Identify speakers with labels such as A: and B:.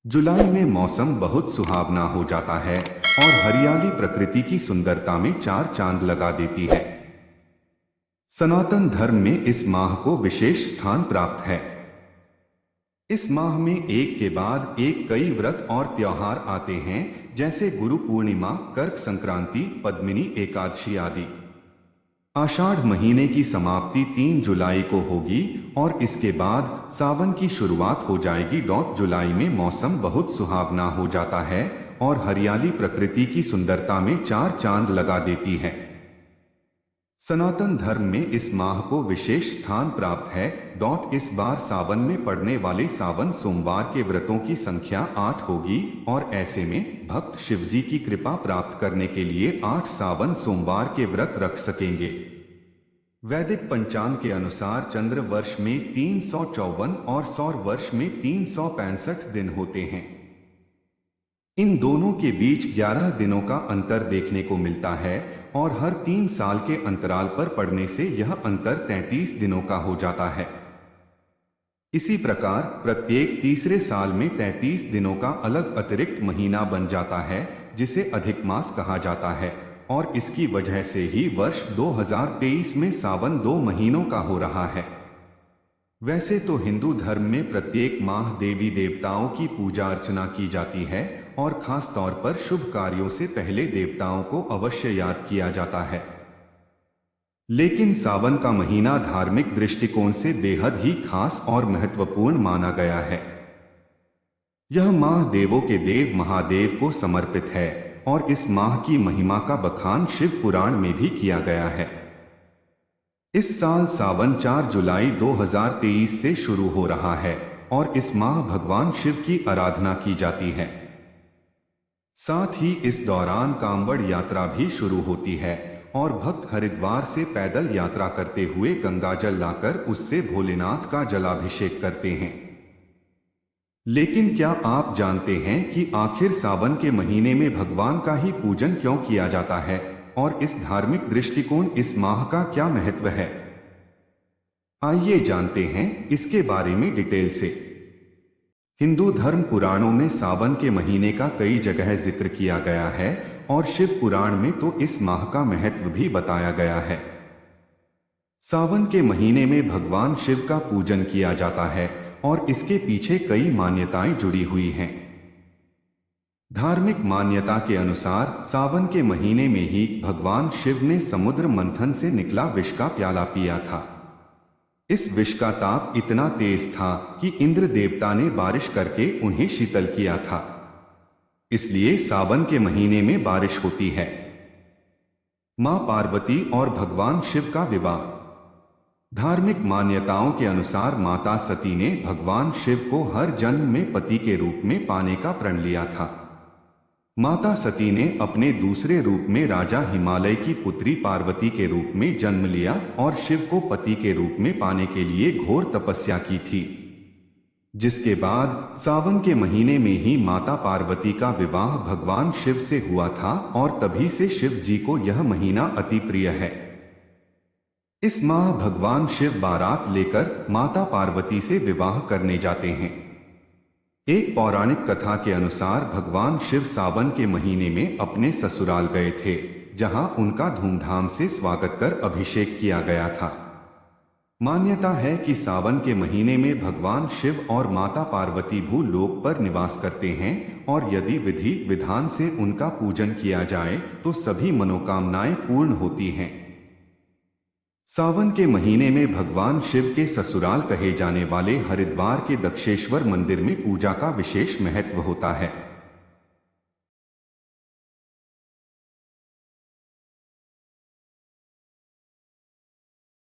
A: जुलाई में मौसम बहुत सुहावना हो जाता है और हरियाली प्रकृति की सुंदरता में चार चांद लगा देती है। सनातन धर्म में इस माह को विशेष स्थान प्राप्त है। इस माह में एक के बाद एक कई व्रत और त्योहार आते हैं, जैसे गुरु पूर्णिमा, कर्क संक्रांति, पद्मिनी एकादशी आदि। आषाढ़ महीने की समाप्ति 3 जुलाई को होगी और इसके बाद सावन की शुरुआत हो जाएगी। जुलाई में मौसम बहुत सुहावना हो जाता है और हरियाली प्रकृति की सुंदरता में चार चांद लगा देती है। सनातन धर्म में इस माह को विशेष स्थान प्राप्त है। इस बार सावन में पड़ने वाले सावन सोमवार के व्रतों की संख्या 8 होगी और ऐसे में भक्त शिवजी की कृपा प्राप्त करने के लिए 8 सावन सोमवार के व्रत रख सकेंगे। वैदिक पंचांग के अनुसार चंद्र वर्ष में 354 और सौर वर्ष में 365 दिन होते हैं। इन दोनों के बीच 11 दिनों का अंतर देखने को मिलता है और हर 3 साल के अंतराल पर पड़ने से यह अंतर 33 दिनों का हो जाता है। इसी प्रकार प्रत्येक तीसरे साल में 33 दिनों का अलग अतिरिक्त महीना बन जाता है, जिसे अधिक मास कहा जाता है और इसकी वजह से ही वर्ष 2023 में सावन 2 महीनों का हो रहा है। वैसे तो हिंदू धर्म में प्रत्येक माह देवी देवताओं की पूजा अर्चना की जाती है और खास तौर पर शुभ कार्यों से पहले देवताओं को अवश्य याद किया जाता है। लेकिन सावन का महीना धार्मिक दृष्टिकोण से बेहद ही खास और महत्वपूर्ण माना गया है। यह माह देवों के देव महादेव को समर्पित है और इस माह की महिमा का बखान शिव पुराण में भी किया गया है। इस साल सावन 4 जुलाई 2023 से शुरू हो रहा है और इस माह भगवान शिव की आराधना की जाती है। साथ ही इस दौरान कांवड़ यात्रा भी शुरू होती है और भक्त हरिद्वार से पैदल यात्रा करते हुए गंगाजल लाकर उससे भोलेनाथ का जलाभिषेक करते हैं। लेकिन क्या आप जानते हैं कि आखिर सावन के महीने में भगवान का ही पूजन क्यों किया जाता है और इस धार्मिक दृष्टिकोण इस माह का क्या महत्व है? आइए जानते हैं इसके बारे में डिटेल से। हिंदू धर्म पुराणों में सावन के महीने का कई जगह जिक्र किया गया है और शिव पुराण में तो इस माह का महत्व भी बताया गया है। सावन के महीने में भगवान शिव का पूजन किया जाता है और इसके पीछे कई मान्यताएं जुड़ी हुई हैं। धार्मिक मान्यता के अनुसार सावन के महीने में ही भगवान शिव ने समुद्र मंथन से निकला विष का प्याला पिया था। इस विष का ताप इतना तेज था कि इंद्र देवता ने बारिश करके उन्हें शीतल किया था। इसलिए सावन के महीने में बारिश होती है। मां पार्वती और भगवान शिव का विवाह। धार्मिक मान्यताओं के अनुसार माता सती ने भगवान शिव को हर जन्म में पति के रूप में पाने का प्रण लिया था। माता सती ने अपने दूसरे रूप में राजा हिमालय की पुत्री पार्वती के रूप में जन्म लिया और शिव को पति के रूप में पाने के लिए घोर तपस्या की थी, जिसके बाद सावन के महीने में ही माता पार्वती का विवाह भगवान शिव से हुआ था और तभी से शिव जी को यह महीना अति प्रिय है। इस माह भगवान शिव बारात लेकर माता पार्वती से विवाह करने जाते हैं। एक पौराणिक कथा के अनुसार भगवान शिव सावन के महीने में अपने ससुराल गए थे, जहां उनका धूमधाम से स्वागत कर अभिषेक किया गया था। मान्यता है कि सावन के महीने में भगवान शिव और माता पार्वती भूलोक पर निवास करते हैं और यदि विधि विधान से उनका पूजन किया जाए तो सभी मनोकामनाएं पूर्ण होती हैं। सावन के महीने में भगवान शिव के ससुराल कहे जाने वाले हरिद्वार के दक्षेश्वर मंदिर में पूजा का विशेष महत्व होता है।